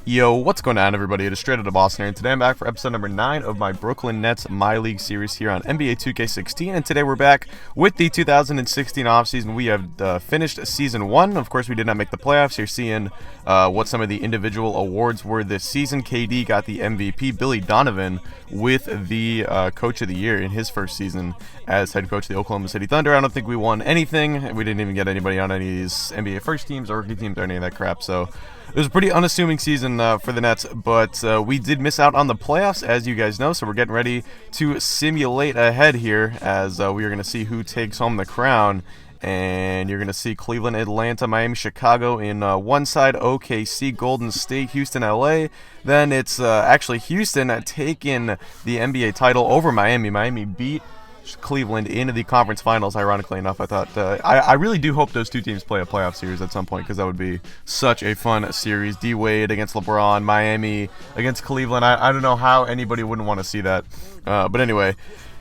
Yo, what's going on, everybody? It is Straight Outta Boston here, and today I'm back for episode number 9 of my Brooklyn Nets MyLeague series here on NBA 2K16, and today we're back with the 2016 offseason. We have finished Season 1. Of course, we did not make the playoffs. You're seeing what some of the individual awards were this season. KD got the MVP. Billy Donovan with the Coach of the Year in his first season as head coach of the Oklahoma City Thunder. I don't think we won anything. We didn't even get anybody on any of these NBA first teams or rookie teams or any of that crap, so it was a pretty unassuming season for the Nets, but we did miss out on the playoffs, as you guys know, so we're getting ready to simulate ahead here as we are going to see who takes home the crown. And you're going to see Cleveland, Atlanta, Miami, Chicago in one side, OKC, Golden State, Houston, LA. Then it's actually Houston taking the NBA title over Miami. Miami beat Cleveland into the conference finals, ironically enough. I thought I really do hope those two teams play a playoff series at some point, because that would be such a fun series. D-Wade against LeBron, Miami against Cleveland. I don't know how anybody wouldn't want to see that. But anyway,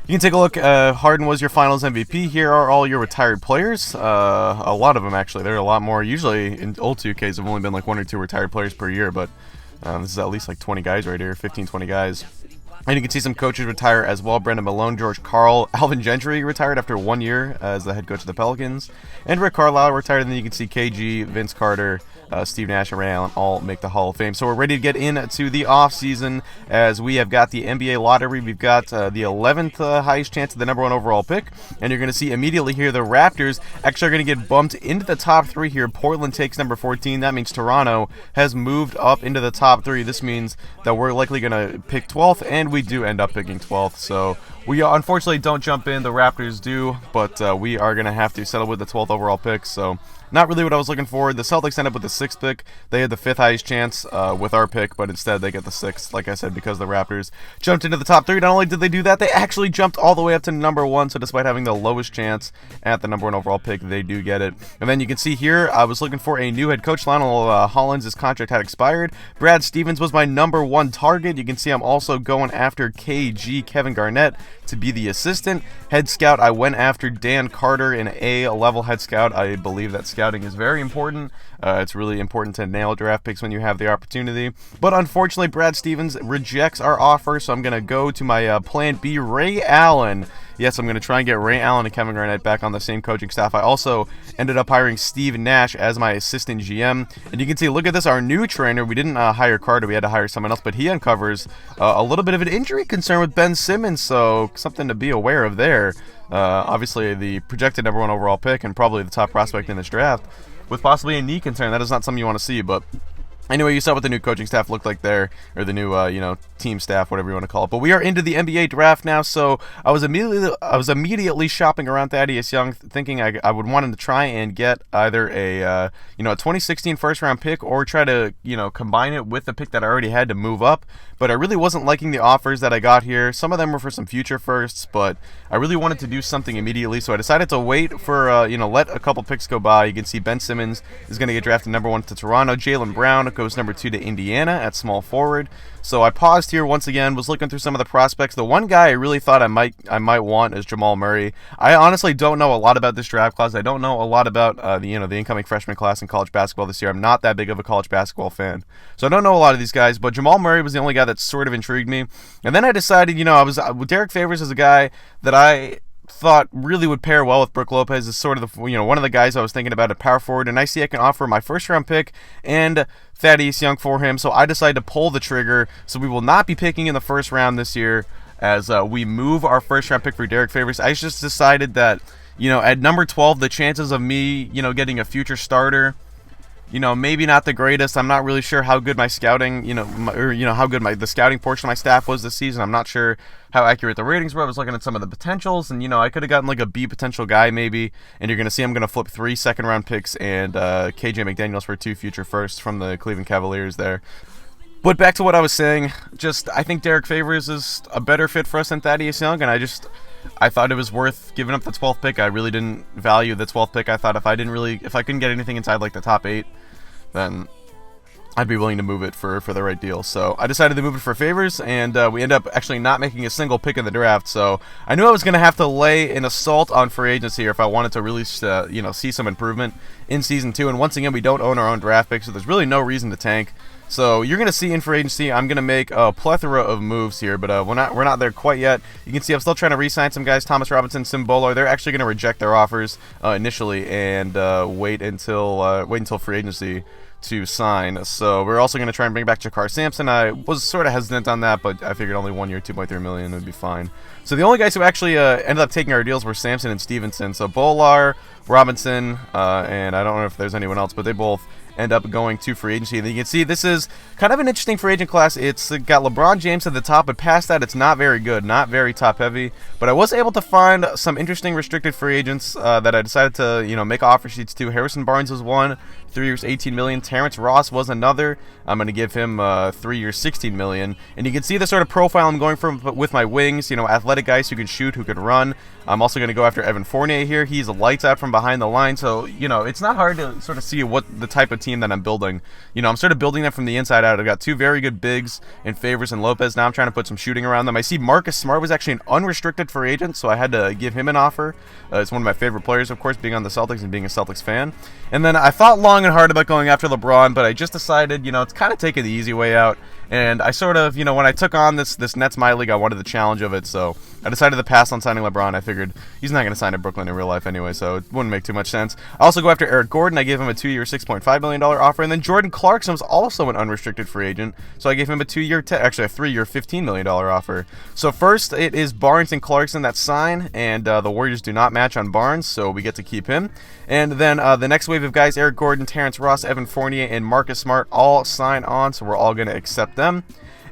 you can take a look. Harden was your finals MVP. Here are all your retired players. A lot of them, actually. There are a lot more. Usually in old 2Ks have only been like 1 or 2 retired players per year, but this is at least like 20 guys right here, 15, 20 guys. And you can see some coaches retire as well. Brendan Malone, George Karl, Alvin Gentry retired after 1 year as the head coach of the Pelicans. And Rick Carlisle retired, and then you can see KG, Vince Carter, Steve Nash, and Ray Allen all make the Hall of Fame. So we're ready to get into the offseason as we have got the NBA lottery. We've got the 11th highest chance of the number 1 overall pick. And you're going to see immediately here the Raptors actually are going to get bumped into the top 3 here. Portland takes number 14. That means Toronto has moved up into the top 3. This means that we're likely going to pick 12th, and we do end up picking 12th. So we unfortunately don't jump in. The Raptors do, but we are going to have to settle with the 12th overall pick. So not really what I was looking for. The Celtics end up with the 6th pick. They had the 5th highest chance with our pick, but instead they get the 6th, like I said, because the Raptors jumped into the top 3. Not only did they do that, they actually jumped all the way up to number 1, so despite having the lowest chance at the number 1 overall pick, they do get it. And then you can see here, I was looking for a new head coach. Lionel Hollins' contract had expired. Brad Stevens was my number 1 target. You can see I'm also going after KG, Kevin Garnett, to be the assistant. Head scout, I went after Dan Carter, an A-level head scout. I believe that scouting is very important. It's really important to nail draft picks when you have the opportunity. But unfortunately, Brad Stevens rejects our offer, so I'm going to go to my plan B, Ray Allen. Yes, I'm going to try and get Ray Allen and Kevin Garnett back on the same coaching staff. I also ended up hiring Steve Nash as my assistant GM. And you can see, look at this, our new trainer. We didn't hire Carter. We had to hire someone else, but he uncovers a little bit of an injury concern with Ben Simmons, so something to be aware of there. Obviously, the projected number 1 overall pick and probably the top prospect in this draft with possibly a knee concern. That is not something you want to see, but anyway, you saw what the new coaching staff looked like there, or the new, team staff, whatever you want to call it. But we are into the NBA draft now, so I was immediately shopping around Thaddeus Young, thinking I would want him to try and get either a 2016 first-round pick, or try to, combine it with the pick that I already had to move up. But I really wasn't liking the offers that I got here. Some of them were for some future firsts, but I really wanted to do something immediately, so I decided to wait for, let a couple picks go by. You can see Ben Simmons is going to get drafted number 1 to Toronto. Jaylen Brown goes number 2 to Indiana at small forward. So I paused here once again, was looking through some of the prospects. The one guy I really thought I might want is Jamal Murray. I honestly don't know a lot about this draft class. I don't know a lot about the incoming freshman class in college basketball this year. I'm not that big of a college basketball fan, so I don't know a lot of these guys. But Jamal Murray was the only guy that sort of intrigued me. And then I decided, Derek Favors is a guy that I thought really would pair well with Brook Lopez. Is sort of the one of the guys I was thinking about at power forward, and I see I can offer my first-round pick and Thaddeus Young for him, so I decided to pull the trigger. So we will not be picking in the first round this year as we move our first-round pick for Derek Favors. I just decided that, at number 12, the chances of me, getting a future starter, maybe not the greatest. I'm not really sure how good my scouting, how good the scouting portion of my staff was this season. I'm not sure how accurate the ratings were. I was looking at some of the potentials, and, I could have gotten like a B potential guy maybe, and you're going to see I'm going to flip 3 second-round picks and KJ McDaniels for 2 future firsts from the Cleveland Cavaliers there. But back to what I was saying, I think Derek Favors is a better fit for us than Thaddeus Young, and I thought it was worth giving up the 12th pick. I really didn't value the 12th pick. I thought if I couldn't get anything inside like the top 8, then I'd be willing to move it for the right deal. So I decided to move it for favors, and we end up actually not making a single pick in the draft. So I knew I was going to have to lay an assault on free agency here if I wanted to really see some improvement in Season 2. And once again, we don't own our own draft pick, so there's really no reason to tank. So you're going to see in free agency, I'm going to make a plethora of moves here, but we're not there quite yet. You can see I'm still trying to re-sign some guys. Thomas Robinson, Sim Bowler, they're actually going to reject their offers initially and wait until free agency to sign. So we're also going to try and bring back Jakar Sampson. I was sort of hesitant on that, but I figured only 1 year, $2.3 million would be fine. So the only guys who actually ended up taking our deals were Sampson and Stevenson. So Bolar, Robinson, and I don't know if there's anyone else, but they both end up going to free agency. And you can see this is kind of an interesting free agent class. It's got LeBron James at the top, but past that it's not very good, not very top heavy. But I was able to find some interesting restricted free agents that I decided to make offer sheets to. Harrison Barnes was one, 3 years, $18 million. Terrence Ross was another. I'm going to give him 3 years, $16 million. And you can see the sort of profile I'm going for with my wings. Athletic guys who can shoot, who can run. I'm also going to go after Evan Fournier here. He's lights out from behind the line, so it's not hard to sort of see what the type of team that I'm building. I'm sort of building them from the inside out. I've got two very good bigs in Favors and Lopez. Now I'm trying to put some shooting around them. I see Marcus Smart was actually an unrestricted free agent, so I had to give him an offer. It's one of my favorite players, of course, being on the Celtics and being a Celtics fan. And then I thought long and hard about going after LeBron, but I just decided, it's kind of taking the easy way out. And I sort of, when I took on this Nets MyLeague, I wanted the challenge of it, so I decided to pass on signing LeBron. I figured he's not going to sign in Brooklyn in real life anyway, so it wouldn't make too much sense. I also go after Eric Gordon. I gave him a 2 year, $6.5 million offer, and then Jordan Clarkson was also an unrestricted free agent, so I gave him a 3 year, $15 million offer. So first, it is Barnes and Clarkson that sign, and the Warriors do not match on Barnes, so we get to keep him. And then the next wave of guys, Eric Gordon, Terrence Ross, Evan Fournier, and Marcus Smart all sign on, so we're all going to accept them.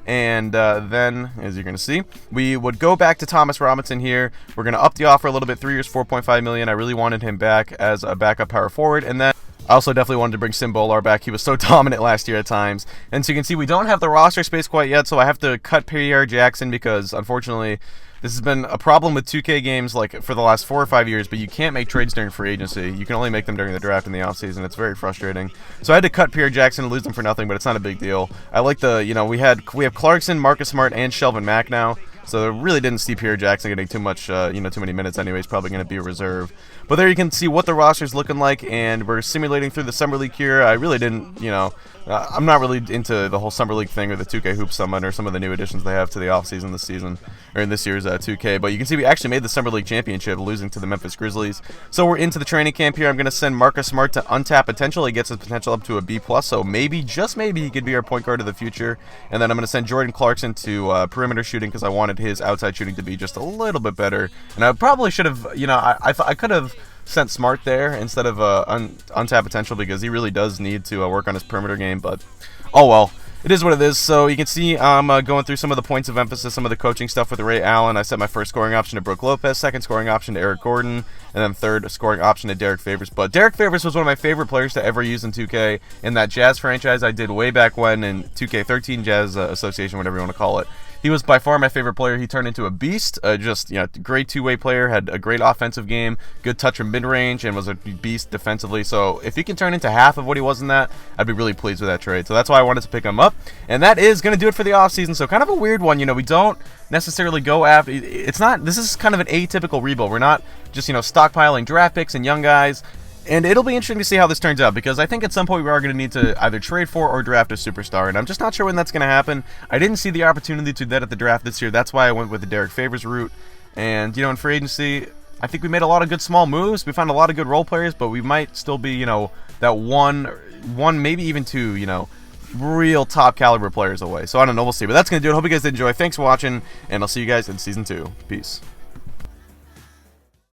And then, as you're going to see, we would go back to Thomas Robinson here. We're going to up the offer a little bit, 3 years, $4.5 million. I really wanted him back as a backup power forward. And then I also definitely wanted to bring Sim Bowler back. He was so dominant last year at times. And so you can see we don't have the roster space quite yet, so I have to cut Pierre Jackson because, unfortunately, this has been a problem with 2K games for the last 4 or 5 years, but you can't make trades during free agency. You can only make them during the draft and the offseason. It's very frustrating. So I had to cut Pierre Jackson and lose him for nothing, but it's not a big deal. I like we have Clarkson, Marcus Smart, and Shelvin Mack now. So I really didn't see Pierre Jackson getting too many minutes anyway. He's probably going to be a reserve. But there you can see what the roster's looking like, and we're simulating through the Summer League here. I really didn't, I'm not really into the whole Summer League thing or the 2K Hoop Summit or some of the new additions they have to the offseason this season, or in this year's 2K. But you can see we actually made the Summer League Championship, losing to the Memphis Grizzlies. So we're into the training camp here. I'm going to send Marcus Smart to untapped potential. He gets his potential up to a B+, so maybe, just maybe, he could be our point guard of the future. And then I'm going to send Jordan Clarkson to perimeter shooting because I wanted his outside shooting to be just a little bit better. And I probably should have, I could have sent Smart there instead of untapped potential because he really does need to work on his perimeter game, but oh well. It is what it is. So you can see I'm going through some of the points of emphasis, some of the coaching stuff with Ray Allen. I set my first scoring option to Brook Lopez, second scoring option to Eric Gordon, and then third scoring option to Derek Favors. But Derek Favors was one of my favorite players to ever use in 2K in that Jazz franchise I did way back when in 2K13 Jazz Association, whatever you want to call it. He was by far my favorite player. He turned into a beast. Great two-way player, had a great offensive game, good touch from mid-range, and was a beast defensively. So if he can turn into half of what he was in that, I'd be really pleased with that trade. So that's why I wanted to pick him up. And that is going to do it for the offseason. So kind of a weird one. We don't necessarily go after. This is kind of an atypical rebuild. We're not just, stockpiling draft picks and young guys. And it'll be interesting to see how this turns out, because I think at some point we are going to need to either trade for or draft a superstar, and I'm just not sure when that's going to happen. I didn't see the opportunity to do that at the draft this year. That's why I went with the Derek Favors route. And, in free agency, I think we made a lot of good small moves. We found a lot of good role players, but we might still be, that one, maybe even two, real top caliber players away. So I don't know. We'll see. But that's going to do it. Hope you guys did enjoy. Thanks for watching, and I'll see you guys in Season 2. Peace.